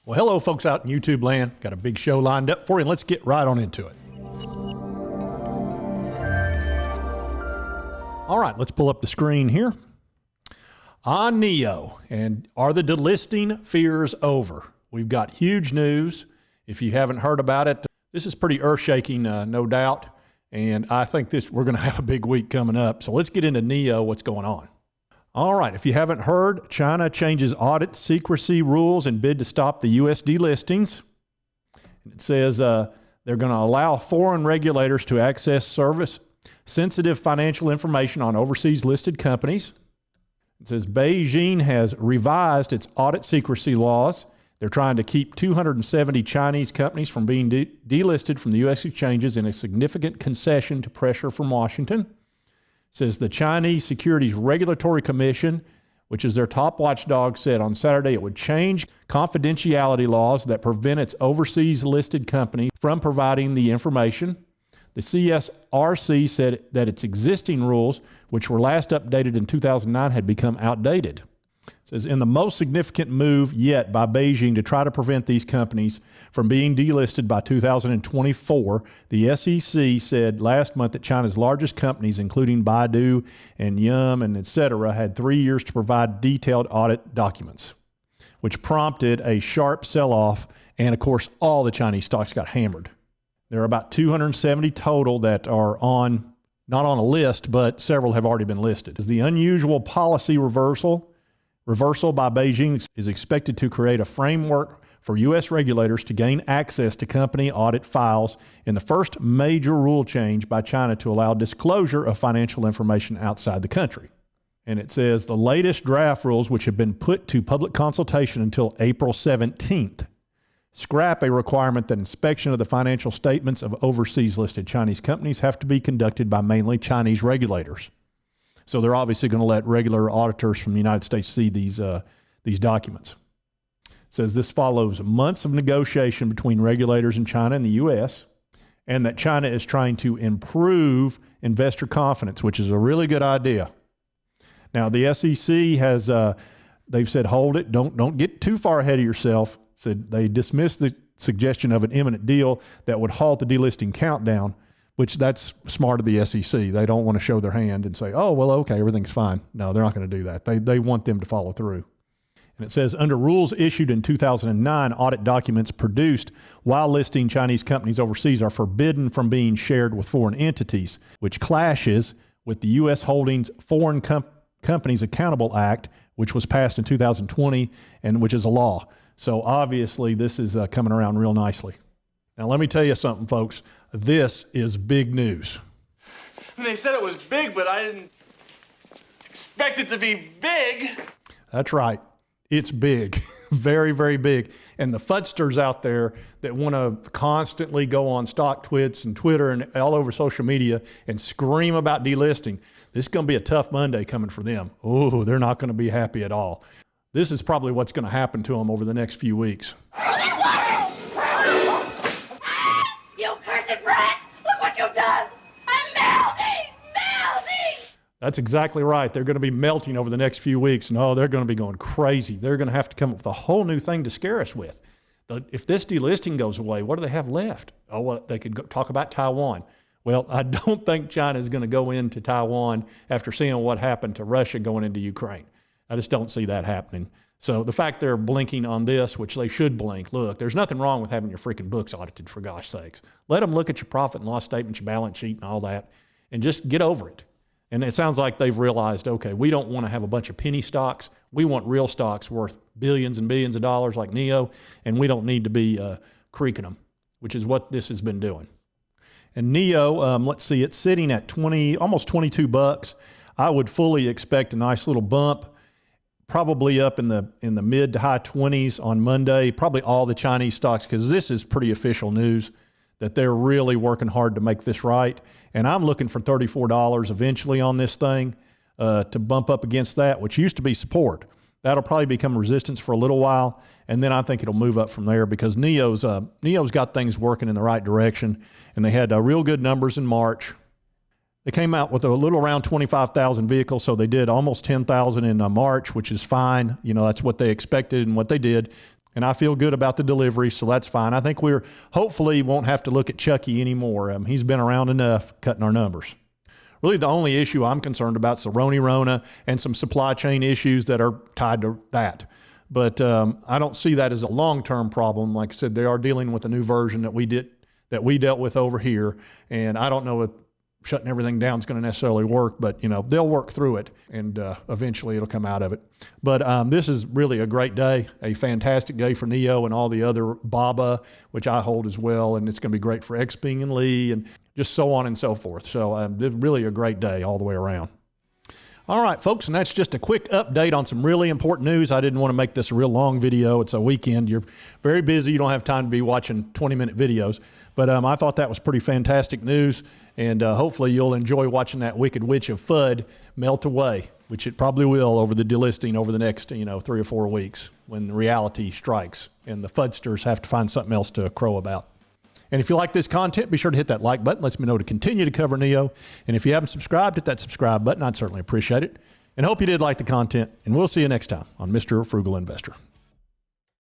Well, hello, folks out in YouTube land. Got a big show lined up for you. Let's get right on into it. All right, let's pull up the screen here. On NIO, and are the delisting fears over? We've got huge news. If you haven't heard about it, this is pretty earth-shaking, no doubt. And I think we're going to have a big week coming up. So let's get into NIO, what's going on. All right, if you haven't heard, China changes audit secrecy rules in bid to stop the U.S. delistings. It says they're going to allow foreign regulators to access sensitive financial information on overseas listed companies. It says Beijing has revised its audit secrecy laws. They're trying to keep 270 Chinese companies from being delisted from the U.S. exchanges in a significant concession to pressure from Washington. It says the Chinese Securities Regulatory Commission, which is their top watchdog, said on Saturday it would change confidentiality laws that prevent its overseas listed company from providing the information. The CSRC said that its existing rules, which were last updated in 2009, had become outdated. It says, in the most significant move yet by Beijing to try to prevent these companies from being delisted by 2024, the SEC said last month that China's largest companies, including Baidu and Yum and et cetera, had 3 years to provide detailed audit documents, which prompted a sharp sell-off. And of course, all the Chinese stocks got hammered. There are about 270 total that are not on a list, but several have already been listed. The unusual policy reversal by Beijing is expected to create a framework for U.S. regulators to gain access to company audit files in the first major rule change by China to allow disclosure of financial information outside the country. And it says the latest draft rules, which have been put to public consultation until April 17th, scrap a requirement that inspection of the financial statements of overseas listed Chinese companies have to be conducted by mainly Chinese regulators. So they're obviously going to let regular auditors from the United States see these documents. It says this follows months of negotiation between regulators in China and the U.S., and that China is trying to improve investor confidence, which is a really good idea. Now, the SEC has, they've said, hold it, don't get too far ahead of yourself. Said they dismissed the suggestion of an imminent deal that would halt the delisting countdown, which that's smart of the SEC. They don't want to show their hand and say, oh, well, okay, everything's fine. No, they're not going to do that. They want them to follow through. And it says, under rules issued in 2009, audit documents produced while listing Chinese companies overseas are forbidden from being shared with foreign entities, which clashes with the U.S. Holdings Foreign Companies Accountable Act, which was passed in 2020 and which is a law. So obviously this is coming around real nicely. Now let me tell you something, folks. This is big news. They said it was big, but I didn't expect it to be big. That's right. It's big, very, very big. And the fudsters out there that want to constantly go on stock twits and Twitter and all over social media and scream about delisting, this is going to be a tough Monday coming for them. Oh, they're not going to be happy at all. This is probably what's going to happen to them over the next few weeks. You cursed brat! Look what you've done! I'm melting! Melting! That's exactly right. They're going to be melting over the next few weeks. No, they're going to be going crazy. They're going to have to come up with a whole new thing to scare us with. If this delisting goes away, what do they have left? Oh, well, they could talk about Taiwan. Well, I don't think China is going to go into Taiwan after seeing what happened to Russia going into Ukraine. I just don't see that happening. So the fact they're blinking on this, which they should blink, look, there's nothing wrong with having your freaking books audited, for gosh sakes. Let them look at your profit and loss statements, your balance sheet and all that, and just get over it. And it sounds like they've realized, okay, we don't want to have a bunch of penny stocks. We want real stocks worth billions and billions of dollars like NIO, and we don't need to be creaking them, which is what this has been doing. And NIO, let's see, it's sitting at almost 22 bucks. I would fully expect a nice little bump, probably up in the mid to high 20s on Monday, probably all the Chinese stocks, because this is pretty official news that they're really working hard to make this right. And I'm looking for $34 eventually on this thing to bump up against that, which used to be support. That'll probably become resistance for a little while, and then I think it'll move up from there because NIO's got things working in the right direction, and they had real good numbers in March. They came out with a little around 25,000 vehicles, so they did almost 10,000 in March, which is fine. You know, that's what they expected and what they did. And I feel good about the delivery, so that's fine. I think we're hopefully won't have to look at Chucky anymore. He's been around enough cutting our numbers. Really, the only issue I'm concerned about is the Rona and some supply chain issues that are tied to that. But I don't see that as a long-term problem. Like I said, they are dealing with a new version that we dealt with over here, and I don't know if shutting everything down is going to necessarily work, but they'll work through it, and eventually it'll come out of it. But this is really a great day, a fantastic day for NIO and all the other BABA, which I hold as well, and it's going to be great for XPing and Lee and just so on and so forth. So this is really a great day all the way around. All right, folks, and that's just a quick update on some really important news. I didn't want to make this a real long video. It's a weekend. You're very busy. You don't have time to be watching 20-minute videos. But I thought that was pretty fantastic news, and hopefully you'll enjoy watching that Wicked Witch of FUD melt away, which it probably will over the delisting over the next 3 or 4 weeks when reality strikes and the FUDsters have to find something else to crow about. And if you like this content, be sure to hit that like button. Lets me know to continue to cover NIO. And if you haven't subscribed, hit that subscribe button. I'd certainly appreciate it. And hope you did like the content. And we'll see you next time on Mr. Frugal Investor.